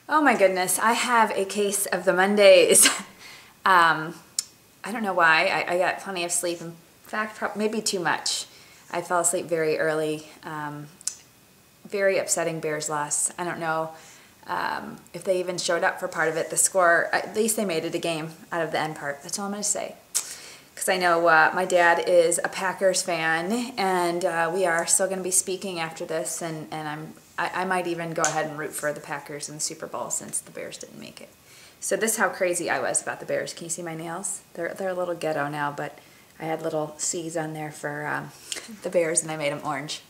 Oh my goodness, I have a case of the Mondays. I don't know why. I got plenty of sleep. In fact, maybe too much. I fell asleep very early. Very upsetting Bears loss. I don't know if they even showed up for part of it. The score, at least they made it a game out of the end part. That's all I'm going to say. Because I know my dad is a Packers fan, and we are still going to be speaking after this, and I might even go ahead and root for the Packers in the Super Bowl since the Bears didn't make it. So this is how crazy I was about the Bears. Can you see my nails? They're a little ghetto now, but I had little C's on there for the Bears, and I made them orange.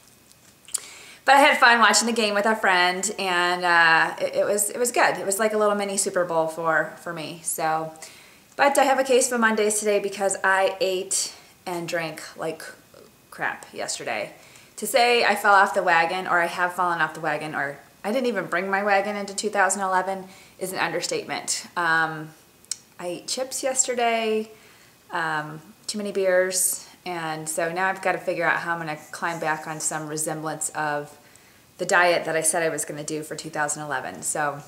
But I had fun watching the game with a friend, and it was good. It was like a little mini Super Bowl for me. So, but I have a case for Mondays today because I ate and drank like crap yesterday. To say I fell off the wagon, or I have fallen off the wagon, or I didn't even bring my wagon into 2011 is an understatement. I ate chips yesterday, too many beers, and so now I've got to figure out how I'm going to climb back on some resemblance of the diet that I said I was going to do for 2011. So,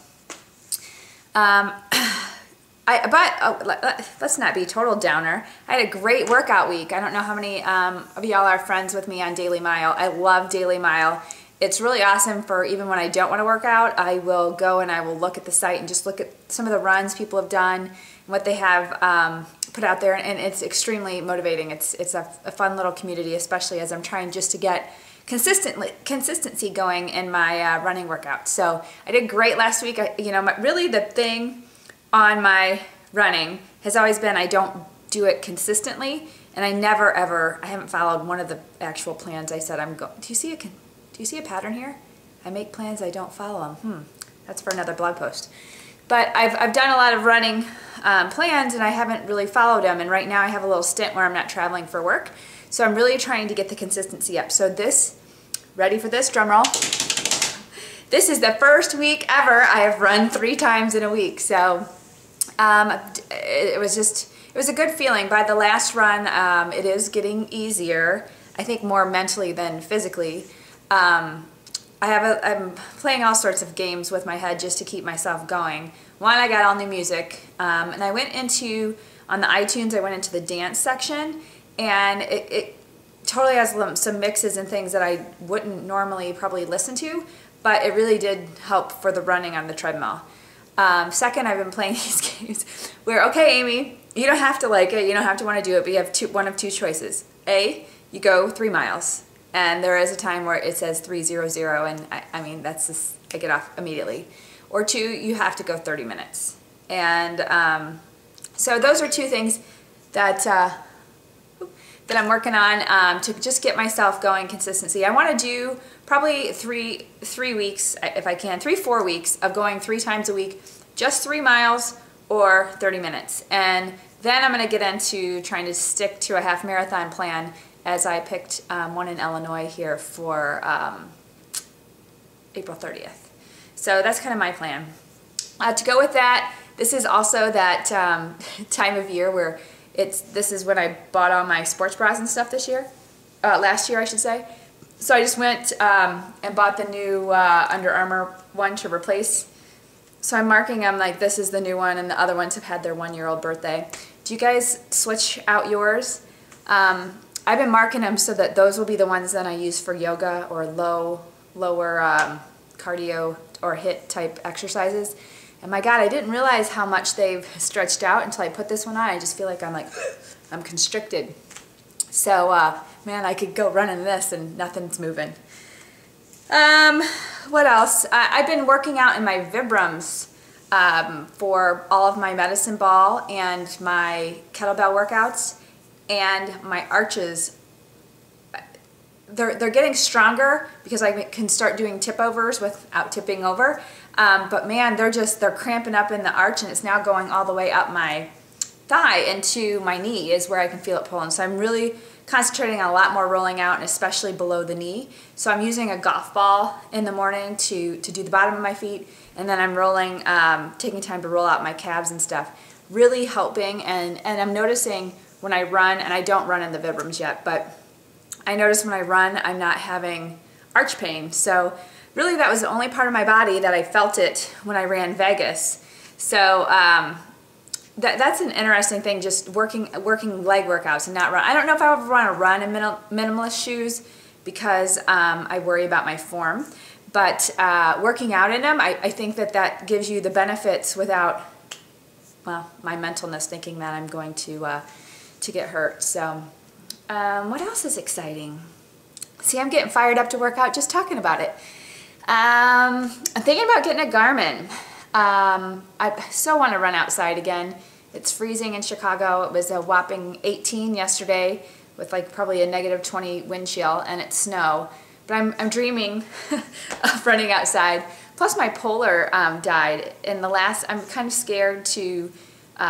let's not be a total downer. I had a great workout week. I don't know how many of y'all are friends with me on Daily Mile. I love Daily Mile. It's really awesome for even when I don't want to work out. I will go and I will look at the site and just look at some of the runs people have done and what they have put out there, and it's extremely motivating. It's a fun little community, especially as I'm trying just to get consistency going in my running workout. So I did great last week. Really the thing on my running has always been I don't do it consistently, and I haven't followed one of the actual plans I said I'm going. Do you see a pattern here? I make plans, I don't follow them. That's for another blog post. But I've done a lot of running plans, and I haven't really followed them, and right now I have a little stint where I'm not traveling for work, so I'm really trying to get the consistency up. So ready for this, drum roll. This is the first week ever I have run 3 times in a week, so it was a good feeling. By the last run, it is getting easier, I think more mentally than physically. I'm playing all sorts of games with my head just to keep myself going. One, I got all new music, and I went on the iTunes, I went into the dance section, and it totally has some mixes and things that I wouldn't normally probably listen to, but it really did help for the running on the treadmill. Second, I've been playing these games where, okay, Amy, you don't have to like it, you don't have to want to do it, but you have one of 2 choices. A, you go 3 miles. And there is a time where it says 3:00, and I mean, that's just, I get off immediately. Or 2, you have to go 30 minutes. And so those are 2 things that I'm working on to just get myself going consistency. I want to do probably 3 weeks, if I can, 4 weeks of going 3 times a week, just 3 miles or 30 minutes. And then I'm going to get into trying to stick to a half marathon plan, as I picked one in Illinois here for April 30th. So that's kind of my plan. To go with that, this is also that time of year where this is when I bought all my sports bras and stuff last year I should say. So I just went and bought the new Under Armour one to replace. So I'm marking them like this is the new one, and the other ones have had their 1-year-old birthday. Do you guys switch out yours? I've been marking them so that those will be the ones that I use for yoga or lower cardio or HIIT type exercises. And my God, I didn't realize how much they've stretched out until I put this one on. I just feel like I'm constricted. So, man, I could go run in this and nothing's moving. What else? I've been working out in my Vibrams for all of my medicine ball and my kettlebell workouts. And my arches, they're getting stronger because I can start doing tip overs without tipping over. But man, they're cramping up in the arch, and it's now going all the way up my thigh into my knee is where I can feel it pulling. So I'm really concentrating on a lot more rolling out, and especially below the knee. So I'm using a golf ball in the morning to do the bottom of my feet, and then I'm rolling, taking time to roll out my calves and stuff. Really helping, and I'm noticing when I run, and I don't run in the Vibrams yet, but I notice when I run, I'm not having arch pain. So really that was the only part of my body that I felt it when I ran Vegas. So that's an interesting thing, just working leg workouts and not run. I don't know if I would want to run in minimalist shoes because I worry about my form. But working out in them, I think that gives you the benefits without, well, my mentalness thinking that I'm going to get hurt. So what else is exciting? See, I'm getting fired up to work out just talking about it. I'm thinking about getting a Garmin. I so want to run outside again. It's freezing in Chicago. It was a whopping 18 yesterday with like probably a -20 wind chill, and it's snow. But I'm dreaming of running outside. Plus my Polar died. I'm kind of scared to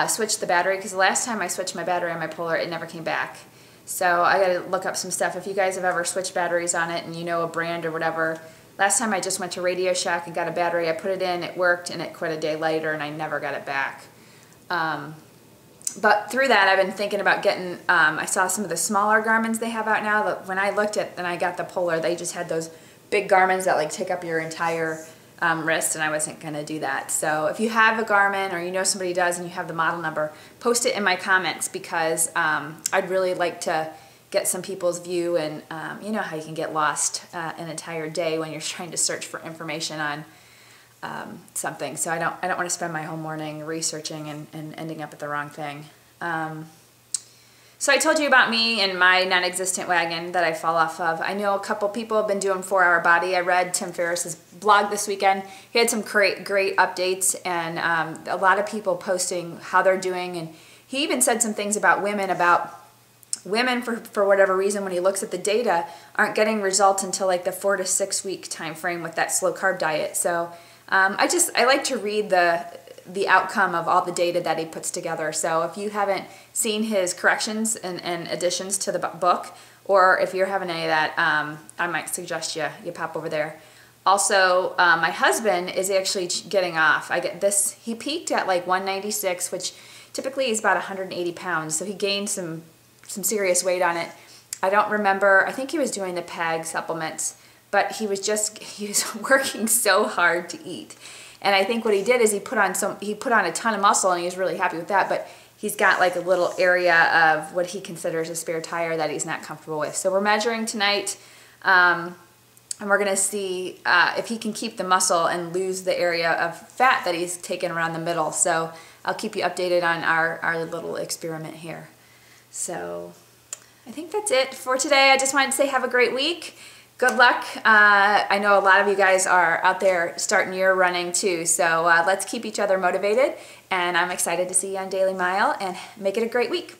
switch the battery because the last time I switched my battery on my Polar, it never came back. So I gotta look up some stuff. If you guys have ever switched batteries on it and you know a brand or whatever, last time I just went to Radio Shack and got a battery. I put it in, it worked, and it quit a day later, and I never got it back. But through that, I've been thinking about getting, I saw some of the smaller Garmins they have out now. That when I looked at, and I got the Polar, they just had those big Garmins that like take up your entire wrist, and I wasn't going to do that. So if you have a Garmin or you know somebody does and you have the model number, post it in my comments because I'd really like to get some people's view, and you know how you can get lost an entire day when you're trying to search for information on something. So I don't want to spend my whole morning researching and ending up at the wrong thing. So I told you about me and my non-existent wagon that I fall off of. I know a couple people have been doing 4 Hour Body. I read Tim Ferriss's blog this weekend. He had some great updates, and a lot of people posting how they're doing, and he even said some things about women for whatever reason, when he looks at the data, aren't getting results until like the 4 to 6 week time frame with that slow carb diet. So I like to read the outcome of all the data that he puts together. So if you haven't seen his corrections and additions to the book, or if you're having any of that, I might suggest you pop over there. Also, my husband is actually getting off. He peaked at like 196, which typically is about 180 pounds. So he gained some serious weight on it. I don't remember, I think he was doing the PAG supplements, but he was working so hard to eat. And I think what he did is he put on a ton of muscle, and he was really happy with that, but he's got like a little area of what he considers a spare tire that he's not comfortable with. So we're measuring tonight, and we're gonna see if he can keep the muscle and lose the area of fat that he's taken around the middle. So I'll keep you updated on our little experiment here. So I think that's it for today. I just wanted to say have a great week. Good luck. I know a lot of you guys are out there starting your running too, so let's keep each other motivated, and I'm excited to see you on Daily Mile, and make it a great week.